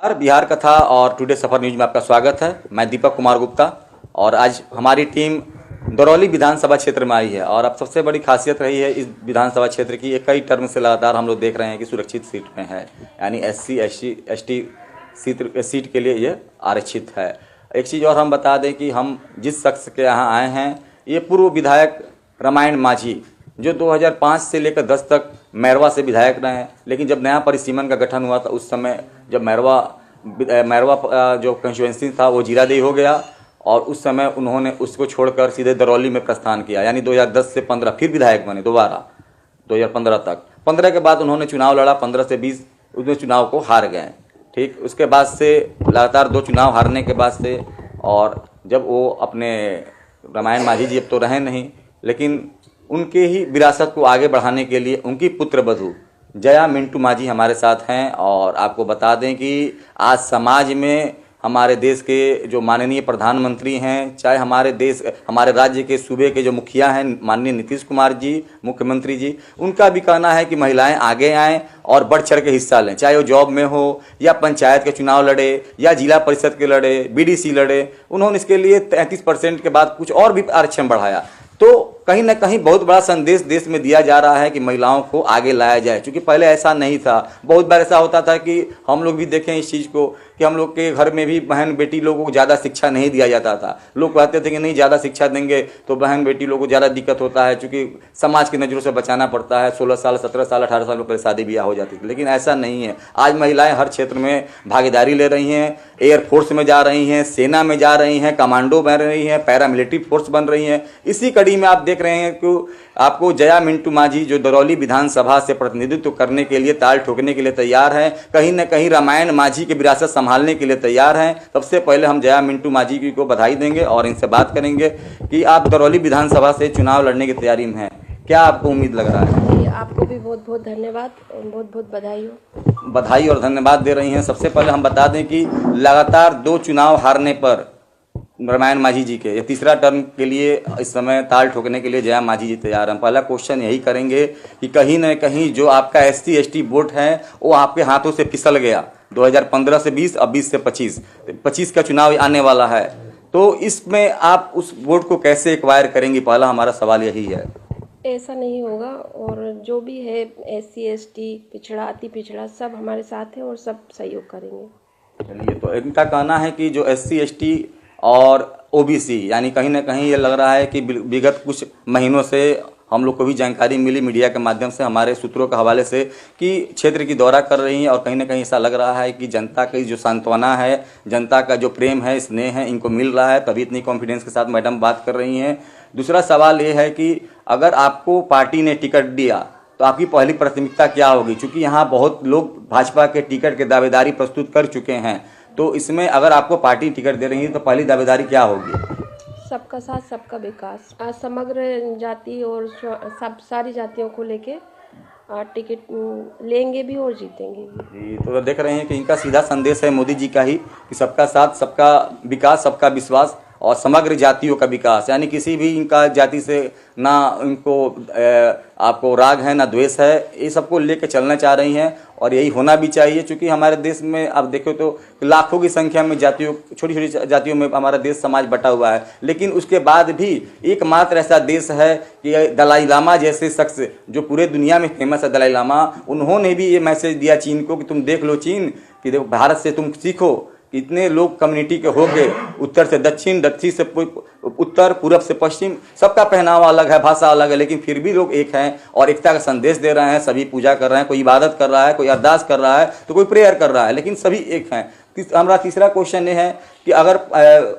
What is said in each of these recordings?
नमस्कार, बिहार कथा और टुडे सफर न्यूज में आपका स्वागत है। मैं दीपक कुमार गुप्ता और आज हमारी टीम दरौली विधानसभा क्षेत्र में आई है। और अब सबसे बड़ी खासियत रही है इस विधानसभा क्षेत्र की, कई टर्म से लगातार हम लोग देख रहे हैं कि सुरक्षित सीट में है, यानी SC SC ST सीट के लिए ये आरक्षित है। एक चीज़ और हम बता दें कि हम जिस शख्स के यहाँ आए हैं, ये पूर्व विधायक रामायण माझी, जो 2005 से लेकर 10 तक मैरवा से विधायक रहे हैं। लेकिन जब नया परिसीमन का गठन हुआ था, उस समय जब मैरवा जो कंस्टिट्यूंसी था वो जीरादेई हो गया और उस समय उन्होंने उसको छोड़कर सीधे दरौली में प्रस्थान किया, यानी 2010 से 15 फिर विधायक बने दोबारा 2015 तक। 15 के बाद उन्होंने चुनाव लड़ा, 15 से 20 उसमें चुनाव को हार गए। ठीक, उसके बाद से लगातार 2 चुनाव हारने के बाद से, और जब वो अपने रामायण माझी जी अब तो रहे नहीं, लेकिन उनके ही विरासत को आगे बढ़ाने के लिए उनकी पुत्रवधू जया मिंटू माझी हमारे साथ हैं। और आपको बता दें कि आज समाज में हमारे देश के जो माननीय प्रधानमंत्री हैं, चाहे हमारे राज्य के सूबे के जो मुखिया हैं माननीय नीतीश कुमार जी, मुख्यमंत्री जी, उनका भी कहना है कि महिलाएं आगे आएं और बढ़ चढ़ के हिस्सा लें, चाहे वो जॉब में हो या पंचायत के चुनाव लड़े या जिला परिषद के लड़े, BDC लड़े। उन्होंने इसके लिए 33% के बाद कुछ और भी आरक्षण बढ़ाया। तो कहीं ना कहीं बहुत बड़ा संदेश देश में दिया जा रहा है कि महिलाओं को आगे लाया जाए, क्योंकि पहले ऐसा नहीं था। बहुत बार ऐसा होता था कि हम लोग भी देखें इस चीज़ को कि हम लोग के घर में भी बहन बेटी लोगों को ज़्यादा शिक्षा नहीं दिया जाता था। लोग कहते थे कि नहीं, ज़्यादा शिक्षा देंगे तो बहन बेटी लोगों को ज़्यादा दिक्कत होता है, क्योंकि समाज की नज़रों से बचाना पड़ता है। 16 साल 17 साल 18 साल पर शादी ब्याह हो जाती थी, लेकिन ऐसा नहीं है। आज महिलाएं हर क्षेत्र में भागीदारी ले रही हैं, एयरफोर्स में जा रही हैं, सेना में जा रही हैं, कमांडो बन रही हैं, पैरामिलिट्री फोर्स बन रही हैं। इसी कड़ी में आप देख रहे हैं कि आपको जया मिंटू माझी जो दरौली विधानसभा से प्रतिनिधित्व करने के लिए, ताल ठोकने के लिए तैयार हैं, कहीं न कहीं रामायण माझी की विरासत संभालने के लिए तैयार हैं। सबसे पहले हम जया मिंटू माझी जी को बधाई देंगे और इनसे बात करेंगे कि आप दरौली विधानसभा से चुनाव लड़ने की तैयारी में हैं, क्या आपको उम्मीद लग रहा है? आपको भी बहुत बहुत धन्यवाद और बहुत बहुत बधाई हो। बधाई और धन्यवाद दे रही हैं। सबसे पहले हम बता दें कि लगातार 2 चुनाव हारने पर रामायण माझी जी के ये तीसरा टर्म के लिए इस समय ताल ठोकने के लिए जया माझी जी तैयार हैं। पहला क्वेश्चन यही करेंगे कि कहीं न कहीं जो आपका SC ST वोट है वो आपके हाथों से फिसल गया। 2015 से 20, अब 20 से 25 का चुनाव आने वाला है, तो इसमें आप उस वोट को कैसे एक्वायर करेंगी? पहला हमारा सवाल यही है। ऐसा नहीं होगा, और जो भी है SC ST पिछड़ा अति पिछड़ा सब हमारे साथ है और सब सहयोग करेंगे। चलिए, तो इनका कहना है कि जो SC ST और OBC, यानी कहीं ना कहीं ये लग रहा है कि विगत कुछ महीनों से हम लोग को भी जानकारी मिली मीडिया के माध्यम से, हमारे सूत्रों के हवाले से, कि क्षेत्र की दौरा कर रही हैं और कहीं ना कहीं ऐसा लग रहा है कि जनता की जो सांत्वना है, जनता का जो प्रेम है, स्नेह है, इनको मिल रहा है, तभी इतनी कॉन्फिडेंस के साथ मैडम बात कर रही हैं। दूसरा सवाल ये है कि अगर आपको पार्टी ने टिकट दिया तो आपकी पहली प्राथमिकता क्या होगी? क्योंकि यहाँ बहुत लोग भाजपा के टिकट के दावेदारी प्रस्तुत कर चुके हैं, तो इसमें अगर आपको पार्टी टिकट दे रही है तो पहली दावेदारी क्या होगी? सबका साथ सबका विकास। आज समग्र जाति और सब सारी जातियों को लेके टिकट लेंगे भी और जीतेंगे भी। तो देख रहे हैं कि इनका सीधा संदेश है मोदी जी का ही कि सबका साथ सबका विकास, सबका विश्वास और समग्र जातियों का विकास, यानी किसी भी इनका जाति से ना इनको आपको राग है ना द्वेष है, ये सबको लेकर चलना चाह रही हैं और यही होना भी चाहिए। क्योंकि हमारे देश में आप देखो तो लाखों की संख्या में जातियों, छोटी छोटी जातियों में हमारा देश समाज बटा हुआ है, लेकिन उसके बाद भी एकमात्र ऐसा देश है कि दलाई लामा जैसे शख्स जो पूरे दुनिया में फेमस है, दलाई लामा, उन्होंने भी ये मैसेज दिया चीन को कि तुम देख लो चीन, कि देखो भारत से तुम सीखो। इतने लोग कम्युनिटी के हो गए, उत्तर से दक्षिण, दक्षिण से उत्तर, पूरब से पश्चिम, सबका पहनावा अलग है, भाषा अलग है, लेकिन फिर भी लोग एक हैं और एकता का संदेश दे रहे हैं। सभी पूजा कर रहे हैं, कोई इबादत कर रहा है, कोई अरदास कर रहा है, तो कोई प्रेयर कर रहा है, लेकिन सभी एक हैं। हमारा तीसरा क्वेश्चन ये है कि अगर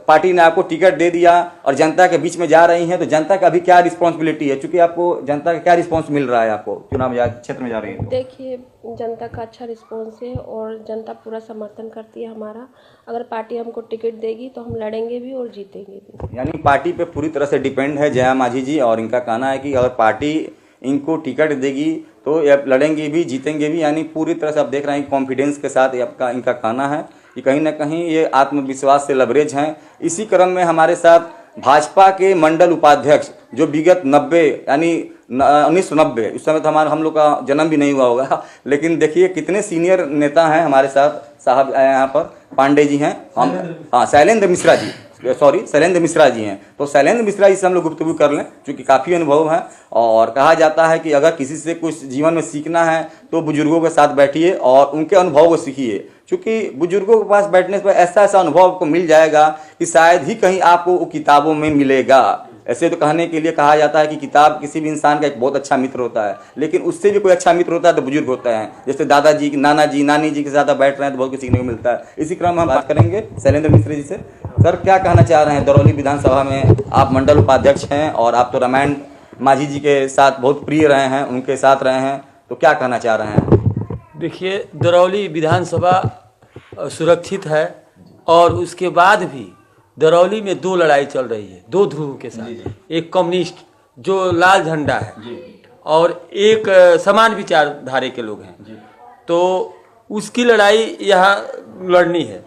पार्टी ने आपको टिकट दे दिया और जनता के बीच में जा रही हैं, तो जनता का अभी क्या रिस्पॉन्सिबिलिटी है? क्योंकि आपको जनता का क्या रिस्पॉन्स मिल रहा है आपको चुनाव क्षेत्र में जा रही है? देखिए, जनता का अच्छा रिस्पॉन्स है और जनता पूरा समर्थन करती है हमारा। अगर पार्टी हमको टिकट देगी तो हम लड़ेंगे भी और जीतेंगे भी। यानी पार्टी पे पूरी तरह से डिपेंड है जया माझी जी, और इनका कहना है कि अगर पार्टी इनको टिकट देगी तो ये लड़ेंगे भी, जीतेंगे भी, यानी पूरी तरह से आप देख रहे हैं कॉन्फिडेंस के साथ आपका इनका कहना है कि कहीं ना कहीं ये आत्मविश्वास से लबरेज हैं। इसी क्रम में हमारे साथ भाजपा के मंडल उपाध्यक्ष जो विगत 90 यानी 1990 उस समय तो हम लोग का जन्म भी नहीं हुआ होगा, लेकिन देखिए कितने सीनियर नेता हैं हमारे साथ। साहब यहाँ पर पांडे जी हैं, हम हाँ शैलेंद्र मिश्रा जी, शैलेंद्र मिश्रा जी हैं। तो शैलेंद्र मिश्रा जी से हम लोग गुफ्तगू कर लें, क्योंकि काफ़ी अनुभव है। और कहा जाता है कि अगर किसी से कुछ जीवन में सीखना है तो बुजुर्गों के साथ बैठिए और उनके अनुभव को सीखिए, क्योंकि बुजुर्गों के पास बैठने पर ऐसा ऐसा अनुभव आपको मिल जाएगा कि शायद ही कहीं आपको वो किताबों में मिलेगा। ऐसे तो कहने के लिए कहा जाता है कि किताब किसी भी इंसान का एक बहुत अच्छा मित्र होता है, लेकिन उससे भी कोई अच्छा मित्र होता है तो बुजुर्ग होता है। जैसे दादाजी, नाना जी, नानी जी के साथ बैठ रहे हैं तो बहुत कुछ सीखने को मिलता है। इसी क्रम में हम बात करेंगे शैलेंद्र मिश्र जी से। सर, क्या कहना चाह रहे हैं? दरौली विधानसभा में आप मंडल उपाध्यक्ष हैं और आप तो रामायण माझी जी के साथ बहुत प्रिय रहे हैं, उनके साथ रहे हैं, तो क्या कहना चाह रहे हैं? देखिए, दरौली विधानसभा सुरक्षित है और उसके बाद भी दरौली में दो लड़ाई चल रही है, दो ध्रुव के साथ। एक कम्युनिस्ट जो लाल झंडा है और एक समान विचारधारे के लोग हैं, तो उसकी लड़ाई यहाँ लड़नी है।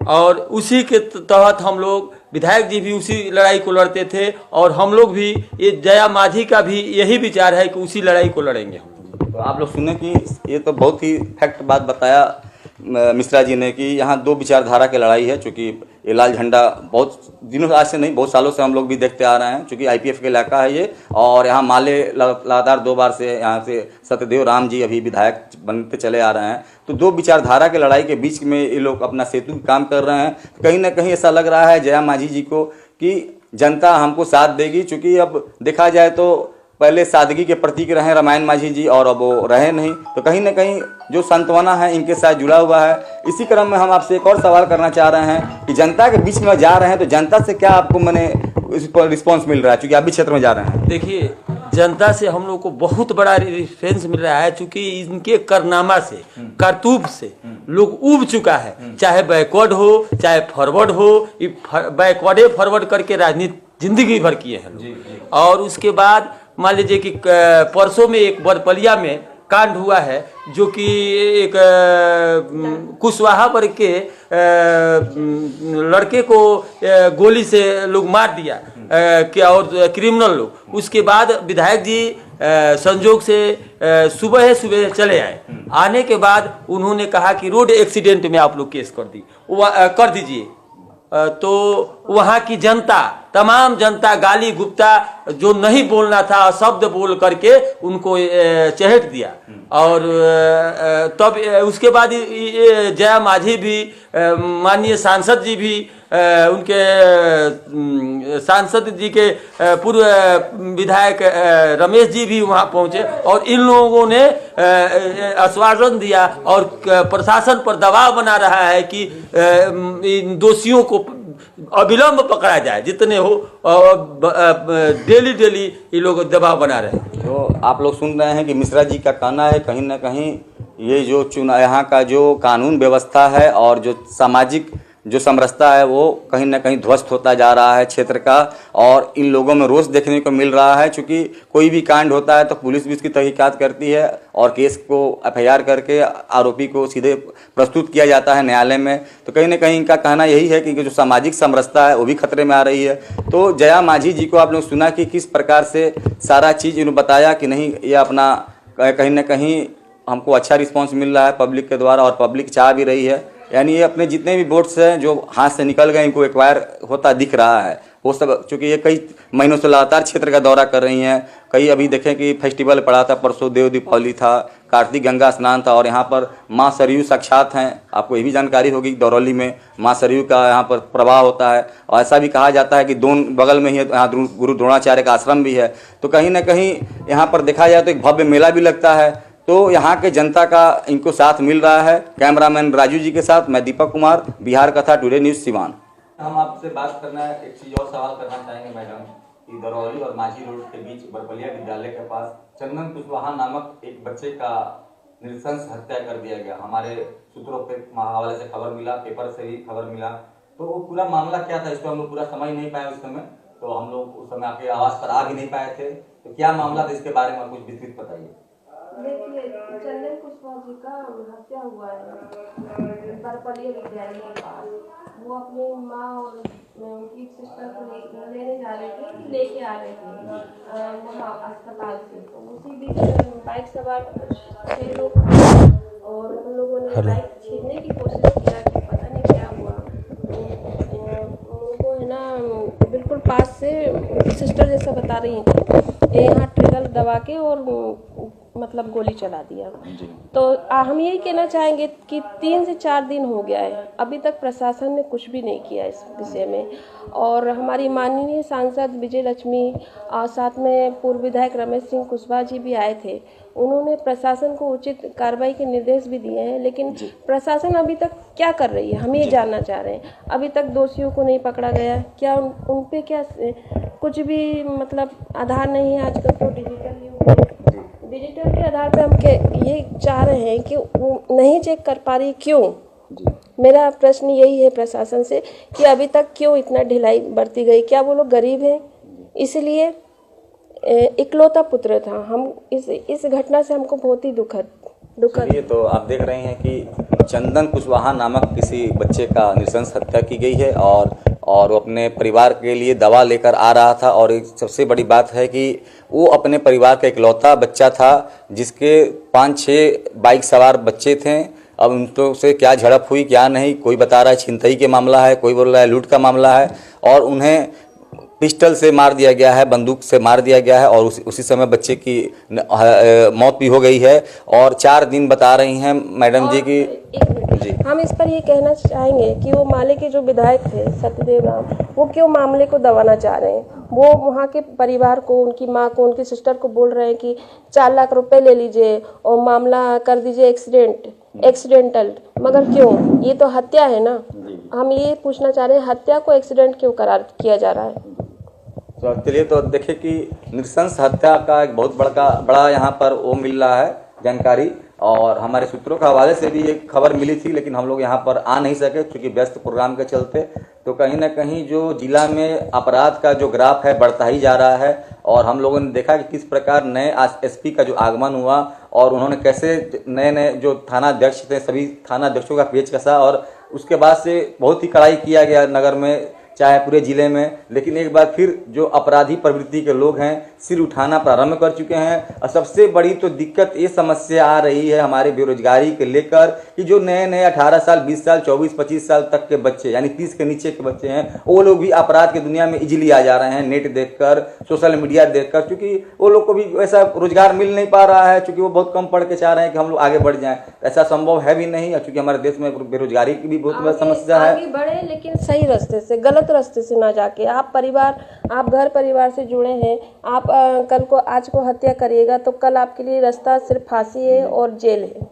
और उसी के तहत हम लोग, विधायक जी भी उसी लड़ाई को लड़ते थे और हम लोग भी, ये जया माझी का भी यही विचार है कि उसी लड़ाई को लड़ेंगे हम। तो आप लोग सुने कि ये तो बहुत ही फैक्ट बात बताया मिश्रा जी ने कि यहाँ दो विचारधारा की लड़ाई है। चूँकि ये लाल झंडा बहुत दिनों से, आज से नहीं बहुत सालों से हम लोग भी देखते आ रहे हैं, चूँकि आईपीएफ का इलाका है ये, और यहाँ माले लगातार 2 बार से यहाँ से सत्यदेव राम जी अभी विधायक बनते चले आ रहे हैं। तो दो विचारधारा की लड़ाई के बीच में ये लोग अपना सेतु काम कर रहे हैं। कहीं ना कहीं ऐसा लग रहा है जया माझी जी को कि जनता हमको साथ देगी, चूँकि अब देखा जाए तो पहले सादगी के प्रतीक रहे रामायण माझी जी और अब वो रहे नहीं, तो कहीं ना कहीं जो सांत्वना है इनके साथ जुड़ा हुआ है। इसी क्रम में हम आपसे एक और सवाल करना चाह रहे हैं कि जनता के बीच में जा रहे हैं तो जनता से क्या आपको मैंने इस पर रिस्पॉन्स मिल रहा है, क्योंकि आप भी क्षेत्र में जा रहे हैं? देखिए, जनता से हम लोग को बहुत बड़ा रिस्पॉन्स मिल रहा है, क्योंकि इनके कारनामा से, करतूत से लोग उब चुका है। चाहे बैकवर्ड हो चाहे फॉरवर्ड हो, बैकवर्डे फॉरवर्ड करके राजनीति जिंदगी भर किए हैं लोग। और उसके बाद मान लीजिए कि परसों में एक बरपलिया में कांड हुआ है, जो कि एक कुशवाहा वर्ग के लड़के को गोली से लोग मार दिया, क्या, और क्रिमिनल लोग। उसके बाद विधायक जी संजोग से सुबह चले आए। आने के बाद उन्होंने कहा कि रोड एक्सीडेंट में आप लोग केस कर दीजिए। तो वहाँ की जनता, तमाम जनता गाली गुप्ता जो नहीं बोलना था शब्द बोल करके उनको चहेट दिया। और तब उसके बाद जया माझी भी, माननीय सांसद जी भी, उनके सांसद जी के पूर्व विधायक रमेश जी भी वहाँ पहुँचे और इन लोगों ने आश्वासन दिया और प्रशासन पर दबाव बना रहा है कि इन दोषियों को अविलंब पकड़ा जाए, जितने हो। डेली ये लोग दबाव बना रहे हैं। तो आप लोग सुन रहे हैं कि मिश्रा जी का कहना है कहीं ना कहीं ये जो चुनाव, यहाँ का जो कानून व्यवस्था है और जो सामाजिक जो समरसता है वो कहीं ना कहीं ध्वस्त होता जा रहा है क्षेत्र का, और इन लोगों में रोष देखने को मिल रहा है। क्योंकि कोई भी कांड होता है तो पुलिस भी उसकी तहकीकात करती है और केस को एफआईआर करके आरोपी को सीधे प्रस्तुत किया जाता है न्यायालय में। तो कहीं ना कहीं इनका कहना यही है कि जो सामाजिक समरसता है वो भी खतरे में आ रही है। तो जया माझी जी को आप लोग सुना कि किस प्रकार से सारा चीज़ इन्होंने बताया कि नहीं, ये अपना कहीं ना कहीं हमको अच्छा रिस्पॉन्स मिल रहा है पब्लिक के द्वारा और पब्लिक चाह भी रही है। यानी ये अपने जितने भी वोट्स हैं जो हाथ से निकल गए इनको एक्वायर होता दिख रहा है वो सब, चूँकि ये कई महीनों से लगातार क्षेत्र का दौरा कर रही हैं। कई अभी देखें कि फेस्टिवल पड़ा था, परसों देव दीपावली था, कार्तिक गंगा स्नान था, और यहाँ पर माँ सरयू साक्षात हैं। आपको ये भी जानकारी होगी दरौली में माँ सरयू का यहाँ पर प्रवाह होता है, और ऐसा भी कहा जाता है कि दोनों बगल में ही यहाँ गुरु द्रोणाचार्य का आश्रम भी है। तो कहीं ना कहीं यहाँ पर देखा जाए तो एक भव्य मेला भी लगता है। तो यहाँ के जनता का इनको साथ मिल रहा है। कैमरामैन राजू जी के साथ मैं दीपक कुमार, बिहार कथा टुडे न्यूज़ सिवान। हम आपसे बात करना है, एक चीज़ और सवाल करना चाहेंगे मैडम कि दरौली और माझी रोड के बीच बरपलिया विद्यालय के पास चंदन कुशवाहा नामक एक बच्चे का नृशंस हत्या कर दिया गया। हमारे सूत्रों पे हवाले से खबर मिला, पेपर से भी खबर मिला। तो वो पूरा मामला क्या था, इसको हम लोग पूरा समझ नहीं पाए उस समय, तो हम लोग उस समय आपके आवाज़ पर आ भी नहीं पाए थे। तो क्या मामला था, इसके बारे में कुछ विस्तृत बताइए। देखिए, चंदन कुशवाहा जी का हत्या हुआ है बरपलिया विद्यालय के पास। वो अपनी माँ और उनकी एक सिस्टर को लेने जा रहे थे, लेके आ रहे थे वहाँ अस्पताल से। तो उसी बीच बाइक सवार 6 लोग और उन लोगों ने बाइक छीनने की कोशिश किया कि पता नहीं क्या हुआ। उनको है ना बिल्कुल पास से सिस्टर जैसा बता रही थी, यहाँ ट्रिगर दबा के और मतलब गोली चला दिया। तो हम यही कहना चाहेंगे कि 3 से 4 दिन हो गया है, अभी तक प्रशासन ने कुछ भी नहीं किया इस विषय में। और हमारी माननीय सांसद विजय लक्ष्मी और साथ में पूर्व विधायक रमेश सिंह कुशवाहा जी भी आए थे। उन्होंने प्रशासन को उचित कार्रवाई के निर्देश भी दिए हैं, लेकिन प्रशासन अभी तक क्या कर रही है हम ये जानना चाह रहे हैं। अभी तक दोषियों को नहीं पकड़ा गया, क्या उन पे क्या कुछ भी मतलब आधार नहीं है। आजकल तो डिजिटल युग है, डिजिटल के आधार पे हम ये चाह रहे हैं कि नहीं चेक कर पा रही, क्यों? मेरा प्रश्न यही है प्रशासन से कि अभी तक क्यों इतना ढिलाई बरती गई। क्या वो लोग गरीब हैं इसलिए? इकलौता पुत्र था। हम इस घटना से हमको बहुत ही दुखद। ये तो आप देख रहे हैं कि चंदन कुशवाहा नामक किसी बच्चे का नृशंस हत्या की गई है और वो अपने परिवार के लिए दवा लेकर आ रहा था। और एक सबसे बड़ी बात है कि वो अपने परिवार का इकलौता बच्चा था, जिसके 5-6 बाइक सवार बच्चे थे। अब उनको से क्या झड़प हुई क्या नहीं, कोई बता रहा है छिनतई के मामला है, कोई बोल रहा है लूट का मामला है, और उन्हें पिस्टल से मार दिया गया है, बंदूक से मार दिया गया है। और उसी समय बच्चे की मौत भी हो गई है। और 4 दिन बता रही हैं मैडम जी की। जी, हम इस पर ये कहना चाहेंगे कि वो माले के जो विधायक थे सत्यदेव राम, वो क्यों मामले को दबाना चाह रहे हैं। वो वहाँ के परिवार को, उनकी माँ को, उनकी सिस्टर को बोल रहे हैं कि 4 लाख रुपए ले लीजिए और मामला कर दीजिए एक्सीडेंटल। मगर क्यों? ये तो हत्या है ना। हम ये पूछना चाह रहे हैं, हत्या को एक्सीडेंट क्यों करार किया जा रहा है? तो चलिए तो देखिए कि नृशंस हत्या का एक बहुत बड़ा यहाँ पर वो मिल रहा है जानकारी। और हमारे सूत्रों के हवाले से भी एक खबर मिली थी, लेकिन हम लोग यहाँ पर आ नहीं सके क्योंकि व्यस्त प्रोग्राम के चलते। तो कहीं ना कहीं जो जिला में अपराध का जो ग्राफ है बढ़ता ही जा रहा है। और हम लोगों ने देखा कि किस प्रकार नए एसपी का जो आगमन हुआ और उन्होंने कैसे नए जो थाना अध्यक्ष थे सभी थाना अध्यक्षों का पेच कसा, और उसके बाद से बहुत ही कड़ाई किया गया नगर में, चाहे पूरे जिले में। लेकिन एक बार फिर जो अपराधी प्रवृत्ति के लोग हैं सिर उठाना प्रारंभ कर चुके हैं। और सबसे बड़ी तो दिक्कत ये समस्या आ रही है हमारे बेरोजगारी के लेकर कि जो नए 18 साल 20 साल 24-25 साल तक के बच्चे यानी 30 के नीचे के बच्चे हैं, वो लोग भी अपराध की दुनिया में इजीली आ जा रहे हैं, नेट देखकर, सोशल मीडिया देखकर। क्योंकि वो लोग को भी वैसा रोजगार मिल नहीं पा रहा है, क्योंकि वो बहुत कम पढ़ के चाह रहे हैं कि हम लोग आगे बढ़ जाएं। ऐसा संभव है भी नहीं, क्योंकि हमारे देश में बेरोजगारी की भी बहुत बड़ी समस्या है। आगे बढ़े लेकिन सही रास्ते से, गलत रास्ते से ना जाके। आप घर परिवार से जुड़े हैं, आप आज को हत्या करिएगा तो कल आपके लिए रास्ता सिर्फ फांसी है और जेल है।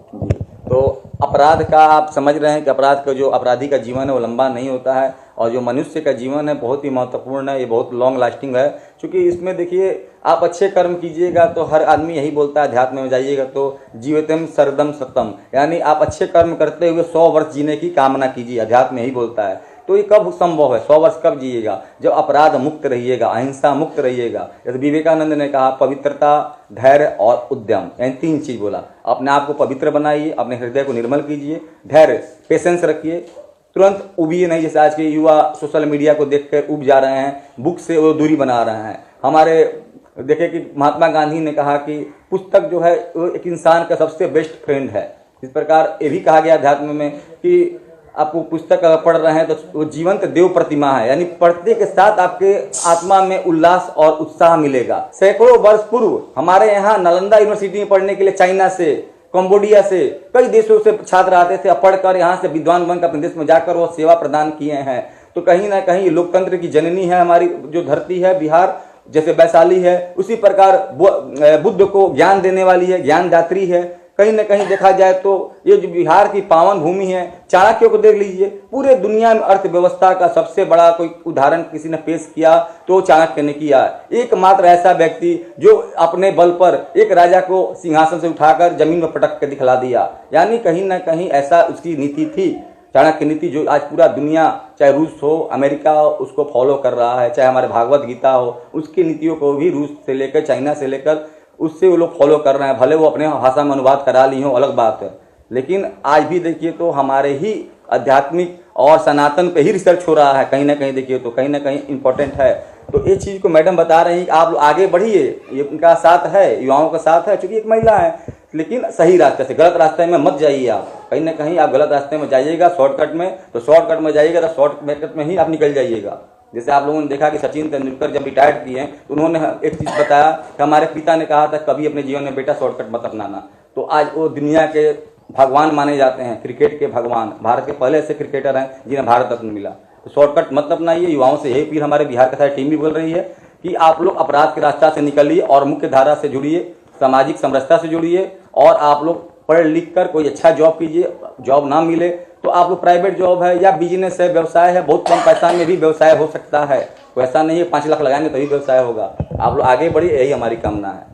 तो अपराध का आप समझ रहे हैं कि अपराध का जो अपराधी का जीवन है वो लंबा नहीं होता है, और जो मनुष्य का जीवन है बहुत ही महत्वपूर्ण है, ये बहुत लॉन्ग लास्टिंग है। क्योंकि इसमें देखिए आप अच्छे कर्म कीजिएगा तो हर आदमी यही बोलता है, अध्यात्म में जाइएगा तो जीवितम शरदम सतम, यानी आप अच्छे कर्म करते हुए 100 वर्ष जीने की कामना कीजिए, अध्यात्म यही बोलता है। तो ये कब संभव है? 100 वर्ष कब जिएगा? जब अपराध मुक्त रहिएगा, अहिंसा मुक्त रहिएगा। जैसे विवेकानंद ने कहा पवित्रता, धैर्य और उद्यम, यानी 3 चीज बोला। अपने आप को पवित्र बनाइए, अपने हृदय को निर्मल कीजिए, धैर्य पेशेंस रखिए, तुरंत उबिए नहीं। जैसे आज के युवा सोशल मीडिया को देखकर उब जा रहे हैं, बुक से वो दूरी बना रहे हैं। हमारे देखे कि महात्मा गांधी ने कहा कि पुस्तक जो है वो एक इंसान का सबसे बेस्ट फ्रेंड है। इस प्रकार ये भी कहा गया अध्यात्म में कि आपको पुस्तक अगर पढ़ रहे हैं तो वो जीवंत देव प्रतिमा है, यानी पढ़ते के साथ आपके आत्मा में उल्लास और उत्साह मिलेगा। सैकड़ों वर्ष पूर्व हमारे यहाँ नालंदा यूनिवर्सिटी में पढ़ने के लिए चाइना से, कंबोडिया से, कई देशों से छात्र आते थे, पढ़कर यहाँ से विद्वान बनकर अपने देश में जाकर वो सेवा प्रदान किए हैं। तो कहीं ना कहीं लोकतंत्र की जननी है हमारी जो धरती है बिहार, जैसे वैशाली है, उसी प्रकार बुद्ध को ज्ञान देने वाली है, ज्ञानदात्री है। कहीं न कहीं देखा जाए तो ये जो बिहार की पावन भूमि है, चाणक्य को देख लीजिए, पूरे दुनिया में अर्थव्यवस्था का सबसे बड़ा कोई उदाहरण किसी ने पेश किया तो चाणक्य ने किया। एकमात्र ऐसा व्यक्ति जो अपने बल पर एक राजा को सिंहासन से उठाकर जमीन में पटक के दिखला दिया, यानी कहीं ना कहीं ऐसा उसकी नीति थी, चाणक्य नीति, जो आज पूरा दुनिया, चाहे रूस हो, अमेरिका हो, उसको फॉलो कर रहा है। चाहे हमारे भागवत गीता हो, उसकी नीतियों को भी रूस से लेकर, चाइना से लेकर उससे वो लोग फॉलो कर रहे हैं। भले वो अपने भाषा में अनुवाद करा ली हो, अलग बात है, लेकिन आज भी देखिए तो हमारे ही आध्यात्मिक और सनातन पे ही रिसर्च हो रहा है कहीं ना कहीं, देखिए तो कहीं ना कहीं इम्पोर्टेंट है। तो ये चीज़ को मैडम बता रही हैं कि आप लोग आगे बढ़िए, ये उनका साथ है, युवाओं का साथ है, चूँकि एक महिला है, लेकिन सही रास्ते से, गलत रास्ते में मत जाइए आप। कहीं ना कहीं आप गलत रास्ते में जाइएगा, शॉर्टकट में, तो शॉर्टकट में जाइएगा तो शॉर्टकट में ही आप निकल जाइएगा। जैसे आप लोगों ने देखा कि सचिन तेंदुलकर जब रिटायर्ड किए हैं तो उन्होंने एक चीज़ बताया कि हमारे पिता ने कहा था कभी अपने जीवन में बेटा शॉर्टकट मत अपनाना। तो आज वो दुनिया के भगवान माने जाते हैं, क्रिकेट के भगवान, भारत के पहले ऐसे क्रिकेटर हैं जिन्हें भारत रत्न मिला। तो शॉर्टकट मत अपनाइए। युवाओं से यही अपील हमारे बिहार का सारी टीम भी बोल रही है कि आप लोग अपराध के रास्ता से निकलिए और मुख्य धारा से जुड़िए, सामाजिक समरसता से जुड़िए, और आप लोग पढ़ लिख कर कोई अच्छा जॉब कीजिए। जॉब ना मिले तो आप लोग प्राइवेट जॉब है या बिजनेस है, व्यवसाय है, बहुत कम पैसा में भी व्यवसाय हो सकता है। तो ऐसा नहीं है 5 लाख लगाएंगे तभी व्यवसाय होगा। आप लोग आगे बढ़िए, यही हमारी कामना है।